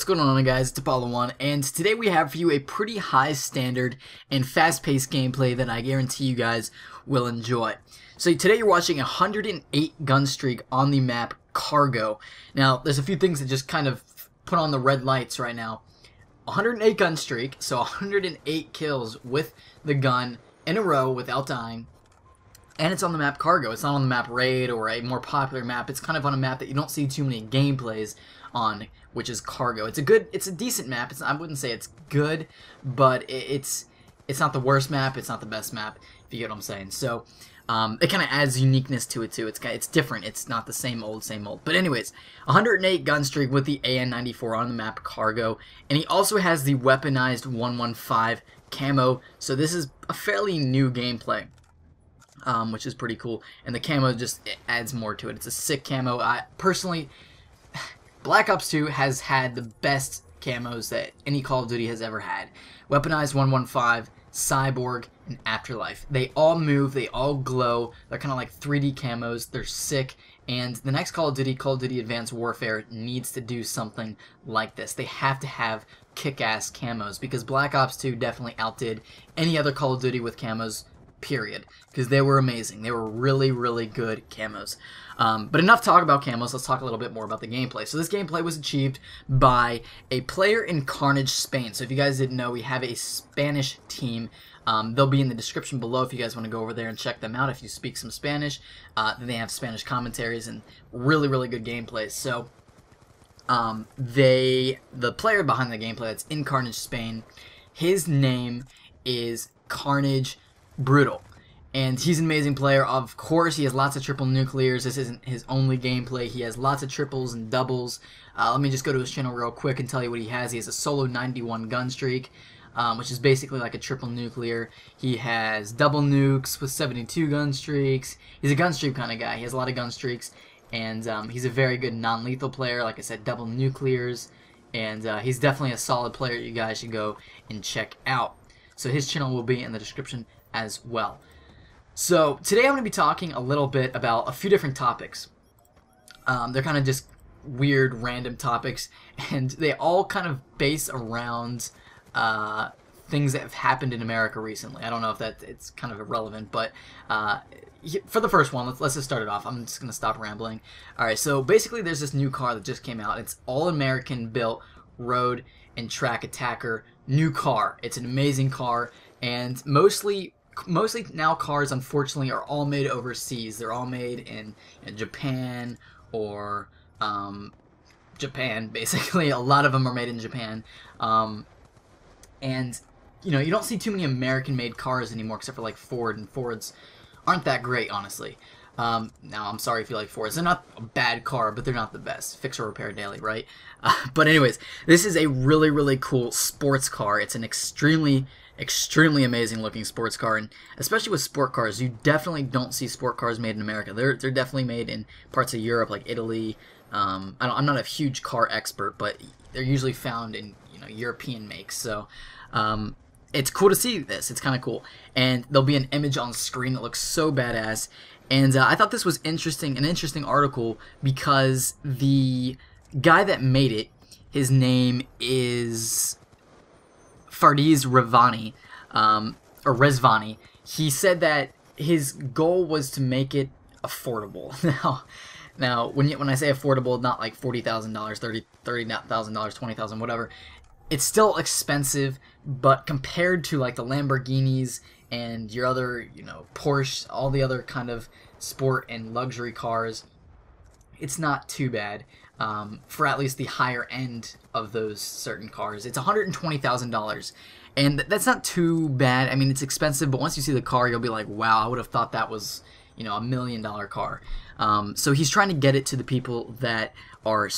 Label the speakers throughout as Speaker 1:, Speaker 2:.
Speaker 1: What's going on, guys? It's Apollo1, and today we have for you a pretty high standard and fast-paced gameplay that I guarantee you guys will enjoy. So today you're watching a 108 gun streak on the map Cargo. Now, there's a few things that just kind of put on the red lights right now. 108 gun streak, so 108 kills with the gun in a row without dying. And it's on the map Cargo. It's not on the map Raid or a more popular map. It's kind of on a map that you don't see too many gameplays on, which is Cargo. It's a decent map. I wouldn't say it's good, but it's not the worst map. It's not the best map, if you get what I'm saying. So it kind of adds uniqueness to it too. It's different. It's not the same old. But anyways, 108 gun streak with the AN-94 on the map Cargo, and he also has the weaponized 115 camo. So this is a fairly new gameplay. Which is pretty cool, and the camo just adds more to it. It's a sick camo. Personally, Black Ops 2 has had the best camos that any Call of Duty has ever had. Weaponized 115, Cyborg, and Afterlife. They all move, they all glow, they're kind of like 3D camos, they're sick, and the next Call of Duty Advanced Warfare needs to do something like this. They have to have kick-ass camos, because Black Ops 2 definitely outdid any other Call of Duty with camos, period, because they were amazing. They were really, really good camos. But enough talk about camos, let's talk a little bit more about the gameplay. So this gameplay was achieved by a player in Carnage, Spain. So if you guys didn't know, we have a Spanish team. They'll be in the description below if you guys want to go over there and check them out if you speak some Spanish. They have Spanish commentaries and really, really good gameplays. So the player behind the gameplay that's in Carnage, Spain, his name is Carnage Brutal, and he's an amazing player. Of course, he has lots of triple nuclears. This isn't his only gameplay. He has lots of triples and doubles. Let me just go to his channel real quick and tell you what he has. He has a solo 91 gun streak, which is basically like a triple nuclear. He has double nukes with 72 gun streaks. He's a gun streak kind of guy. He has a lot of gun streaks, and he's a very good non-lethal player. Like I said, double nuclears, and he's definitely a solid player you guys should go and check out. So his channel will be in the description as well. So today I'm going to be talking a little bit about a few different topics. They're kind of just weird random topics, and they all kind of base around things that have happened in America recently. I don't know if it's kind of irrelevant, but for the first one, let's just start it off. I'm just going to stop rambling. Alright, so basically there's this new car that just came out. It's all American built road and track attacker new car. It's an amazing car, and mostly now cars, unfortunately, are all made overseas. They're all made in Japan or Japan, basically. A lot of them are made in Japan. And, you know, you don't see too many American-made cars anymore, except for, like, Ford, and Fords aren't that great, honestly. Now, I'm sorry if you like Fords. They're not a bad car, but they're not the best. Fix or repair daily, right? But anyways, this is a really, really cool sports car. It's an extremely amazing looking sports car, and especially with sport cars, you definitely don't see sport cars made in America. They're definitely made in parts of Europe, like Italy. I'm not a huge car expert, but they're usually found in European makes. So it's cool to see this. It's kind of cool, and there'll be an image on screen that looks so badass. And I thought this was an interesting article, because the guy that made it, his name is Fardiz Ravani, or Rezvani. He said that his goal was to make it affordable. Now, when I say affordable, not like $40,000, $30,000, $20,000, whatever. It's still expensive, but compared to like the Lamborghinis and your other, Porsche, all the other kind of sport and luxury cars, it's not too bad. For at least the higher end of those certain cars. It's $120,000, and that's not too bad. I mean, it's expensive, but once you see the car, you'll be like, wow, I would have thought that was, $1 million car. So he's trying to get it to the people that are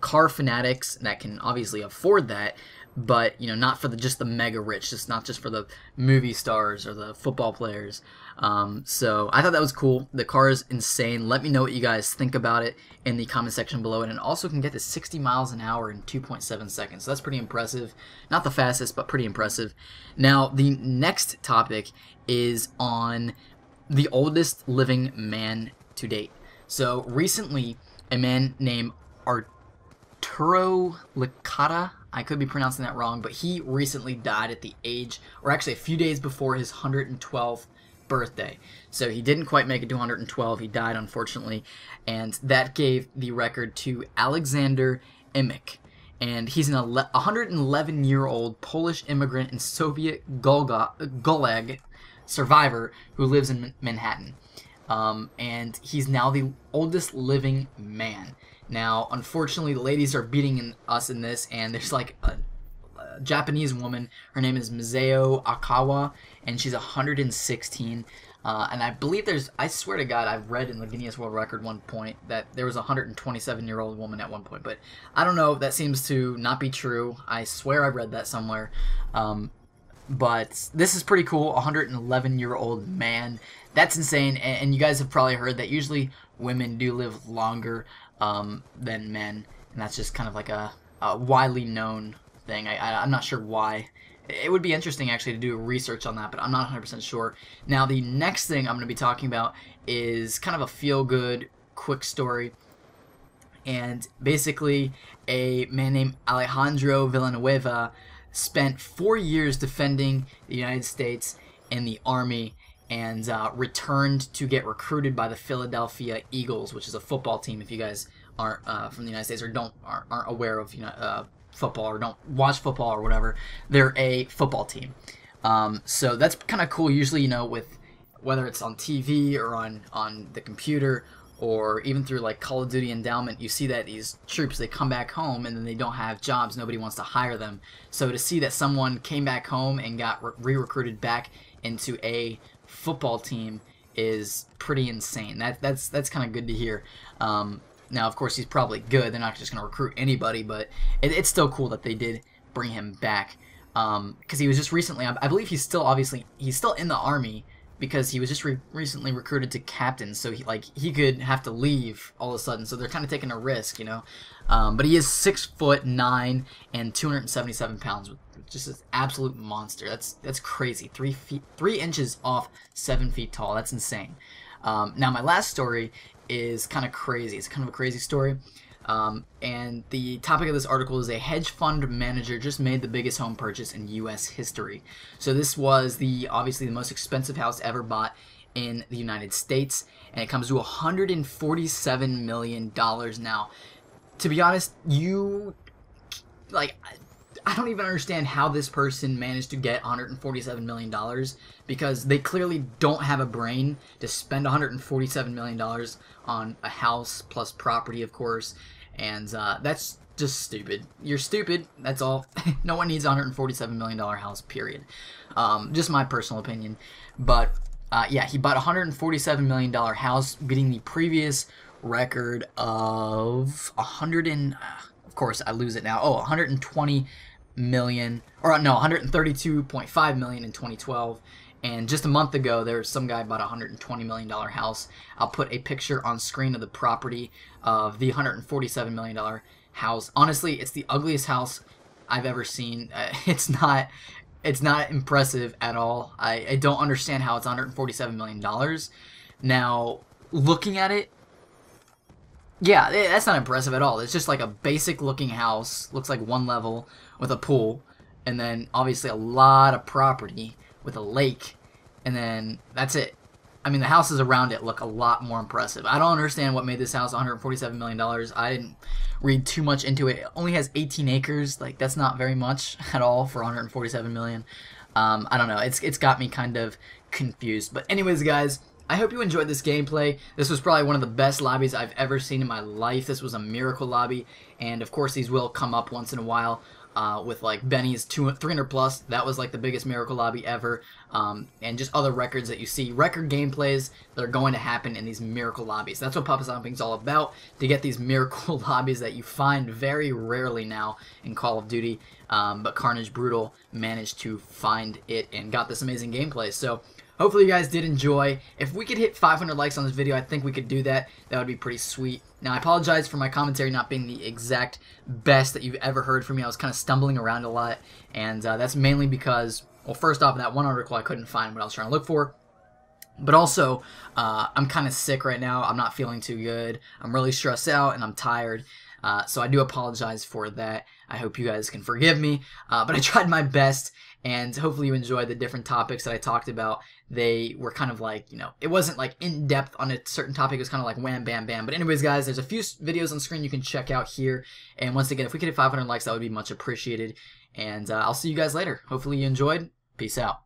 Speaker 1: car fanatics that can obviously afford that, but not for just the mega rich, not just for the movie stars or the football players. So I thought that was cool. The car is insane. Let me know what you guys think about it in the comment section below, and it also can get to 60 miles an hour in 2.7 seconds. So that's pretty impressive. Not the fastest, but pretty impressive. Now, the next topic is on the oldest living man to date. So recently, a man named Kuro Licata. I could be pronouncing that wrong, but he recently died at the age, or actually a few days before his 112th birthday. So he didn't quite make it to 112. He died, unfortunately, and that gave the record to Alexander Imik. And he's an 111-year-old Polish immigrant and Soviet Gulag survivor who lives in Manhattan. And he's now the oldest living man. Now, unfortunately, the ladies are beating us in this, and there's like a Japanese woman. Her name is Miseo Akawa, and she's 116. And I believe I swear to God, I've read in the Guinness World Record one point that there was a 127-year-old woman at one point. But I don't know, that seems to not be true. I swear I read that somewhere. But this is pretty cool, 111-year-old man. That's insane, and you guys have probably heard that usually women do live longer than men, and that's just kind of like a widely known thing. I'm not sure why. It would be interesting actually to do research on that, but I'm not 100% sure. Now, the next thing I'm going to be talking about is kind of a feel-good, quick story. And basically, a man named Alejandro Villanueva spent 4 years defending the United States in the Army and returned to get recruited by the Philadelphia Eagles, which is a football team. If you guys aren't from the United States or aren't aware of football or don't watch football or whatever, they're a football team. So that's kind of cool. Usually, with whether it's on TV or on the computer or even through like Call of Duty Endowment, you see that these troops, they come back home and then they don't have jobs. Nobody wants to hire them. So to see that someone came back home and got re-recruited back into a football team is pretty insane. That's kind of good to hear. Now, of course, he's probably good. They're not just going to recruit anybody, but it's still cool that they did bring him back. Because he was just recently, I believe he's still in the Army because he was just recently recruited to captain. So he could have to leave all of a sudden. So they're kind of taking a risk, But he is 6'9" and 277 pounds, just an absolute monster. That's crazy. 3 inches off 7 feet tall. That's insane. Now, my last story is kind of crazy. It's kind of a crazy story. And the topic of this article is a hedge fund manager just made the biggest home purchase in U.S. history. So this was obviously the most expensive house ever bought in the United States, and it comes to $147 million. Now, to be honest, I don't even understand how this person managed to get $147 million, because they clearly don't have a brain to spend $147 million on a house plus property, of course, and that's just stupid. You're stupid, that's all. No one needs a $147 million house, period. Just my personal opinion. But yeah, he bought a $147 million house, beating the previous record of of course I lose it now. 120 million, or no, 132.5 million in 2012. And just a month ago, there was some guy bought a $120 million house. I'll put a picture on screen of the property of the $147 million house. Honestly, it's the ugliest house I've ever seen. It's not impressive at all. I don't understand how it's $147 million. Now, looking at it, yeah, that's not impressive at all. It's just like a basic looking house. Looks like one level with a pool, and then obviously a lot of property with a lake, and then that's it. I mean, the houses around it look a lot more impressive. I don't understand what made this house $147 million. I didn't read too much into it. It only has 18 acres. Like, that's not very much at all for $147 million. I don't know. It's got me kind of confused. But anyways, guys, I hope you enjoyed this gameplay. This was probably one of the best lobbies I've ever seen in my life. This was a miracle lobby, and of course these will come up once in a while. With like Benny's 300 plus, that was like the biggest miracle lobby ever, and just other records that you see, record gameplays that are going to happen in these miracle lobbies. That's what Papa Stomping's all about, to get these miracle lobbies that you find very rarely now in Call of Duty, but Carnage Brutal managed to find it and got this amazing gameplay. So hopefully you guys did enjoy. If we could hit 500 likes on this video, I think we could do that. That would be pretty sweet. Now, I apologize for my commentary not being the exact best that you've ever heard from me. I was kind of stumbling around a lot, and that's mainly because, well, first off, that one article I couldn't find what I was trying to look for. But also, I'm kind of sick right now. I'm not feeling too good. I'm really stressed out and I'm tired. So I do apologize for that. I hope you guys can forgive me. But I tried my best, and hopefully you enjoyed the different topics that I talked about. They were kind of like, it wasn't like in depth on a certain topic. It was kind of like wham, bam, bam. But anyways, guys, there's a few videos on screen you can check out here. And once again, if we could hit 500 likes, that would be much appreciated. And I'll see you guys later. Hopefully you enjoyed. Peace out.